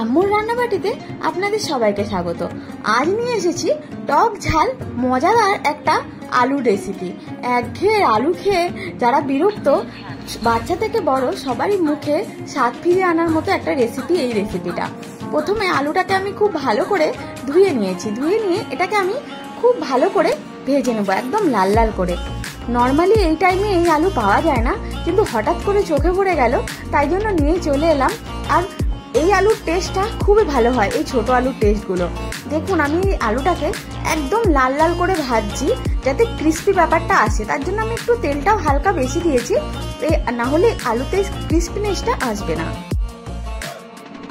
আম্মুর রান্নাবাটিতে আপনাদের সবাইকে স্বাগত। আজ নিয়ে এসেছি টক ঝাল মজাদার একটা আলুর রেসিপি। একঘেয়ে আলু খেয়ে যারা বিরক্ত, বাচ্চা থেকে বড় সবারই মুখে স্বাদ ফিরিয়ে আনার মতো একটা রেসিপি এই রেসিপিটা। প্রথমে আলুটাকে আমি খুব ভালো করে ধুয়ে নিয়েছি। ধুয়ে নিয়ে এটাকে আমি খুব ভালো করে ভেজে নেবো, একদম লাল লাল করে। নর্মালি এই টাইমে এই আলু পাওয়া যায় না, কিন্তু হঠাৎ করে চোখে পড়ে গেল, তাই জন্য নিয়ে চলে এলাম। আর এই আলুর টেস্টটা খুবই ভালো হয়, এই ছোট আলুর টেস্টগুলো। দেখুন আমি এই আলুটাকে একদম লাল লাল করে ভাজছি, যাতে ক্রিস্পি ব্যাপারটা আসে। তার জন্য আমি একটু তেলটাও হালকা বেশি দিয়েছি, না হলে আলুতে ক্রিস্পিনেসটা আসবে না।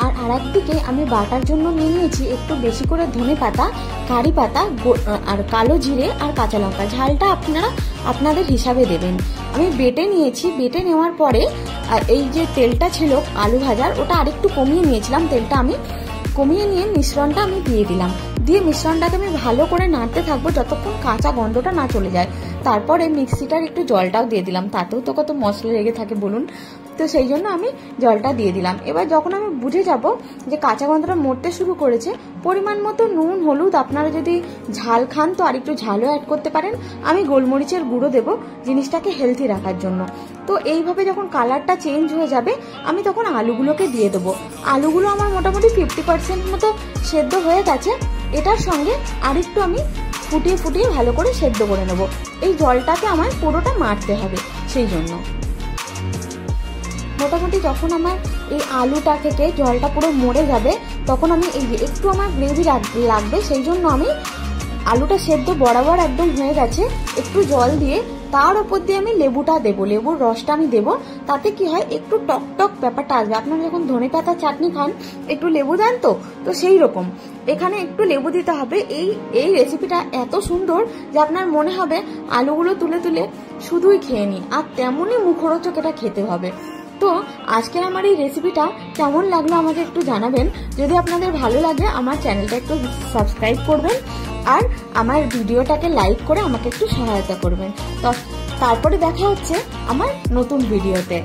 আর আরেকদিকে আমি বাটার জন্য নিয়ে নিয়েছি একটু বেশি করে ধনে পাতা, কারি পাতা আর কালো জিরে আর কাঁচা লঙ্কা। ঝালটা আপনারা আপনাদের হিসাবে দেবেন। আমি বেটে নিয়েছি। বেটে নেওয়ার পরে এই যে তেলটা ছিল আলু ভাজার, ওটা আরেকটু কমিয়ে নিয়েছিলাম। তেলটা আমি কমিয়ে নিয়ে মিশ্রণটা আমি দিয়ে দিলাম। দিয়ে মিশ্রণটাকে আমি ভালো করে নাড়তে থাকবো যতক্ষণ কাঁচা গন্ধটা না চলে যায়। তারপরে মিক্সিটার একটু জলটাও দিয়ে দিলাম, তাতেও তো কত মশলা লেগে থাকে বলুন। তো সেই জন্য আমি জলটা দিয়ে দিলাম। এবার যখন আমি বুঝে যাব যে কাঁচা গন্ধটা মরতে শুরু করেছে, পরিমাণ মতো নুন হলুদ, আপনারা যদি ঝাল খান তো আর একটু ঝালও অ্যাড করতে পারেন। আমি গোলমরিচের গুঁড়ো দেবো জিনিসটাকে হেলদি রাখার জন্য। তো এইভাবে যখন কালারটা চেঞ্জ হয়ে যাবে, আমি তখন আলুগুলোকে দিয়ে দেবো। আলুগুলো আমার মোটামুটি 50% মতো সেদ্ধ হয়ে গেছে। এটার সঙ্গে আরেকটু আমি ফুটিয়ে ফুটিয়ে ভালো করে সেদ্ধ করে নেব। এই জলটাকে আমার পুরোটা মারতে হবে, সেই জন্য মোটামুটি যখন আমার এই আলুটা থেকে জলটা পুরো মরে যাবে, তখন আমি এই যে একটু আমার গ্রেভি লাগবে, সেই জন্য আমি আলুটা সেদ্ধ বরাবর একদম হয়ে গেছে, একটু জল দিয়ে তার উপর দিয়ে আমি লেবুটা দেবো, লেবুর রসটা আমি দেবো। তাতে কি হয়, একটু টক টক ব্যাপারটা আসবে। আপনারা যখন ধনে পাতা চাটনি খান একটু লেবু দেন, তো সেই রকম এখানে একটু লেবু দিতে হবে। এই রেসিপিটা এত সুন্দর যে আপনার মনে হবে আলুগুলো তুলে তুলে শুধুই খেয়ে নিই, আর তেমনই মুখরোচক এটা খেতে হবে। তো আজকের আমার এই রেসিপিটা কেমন লাগলো আমাকে একটু জানাবেন। যদি আপনাদের ভালো লাগে আমার চ্যানেলটা একটু সাবস্ক্রাইব করবেন, আর আমার ভিডিওটাকে লাইক করে আমাকে একটু সহায়তা করবেন। তো তারপরে দেখা হচ্ছে আমার নতুন ভিডিওতে।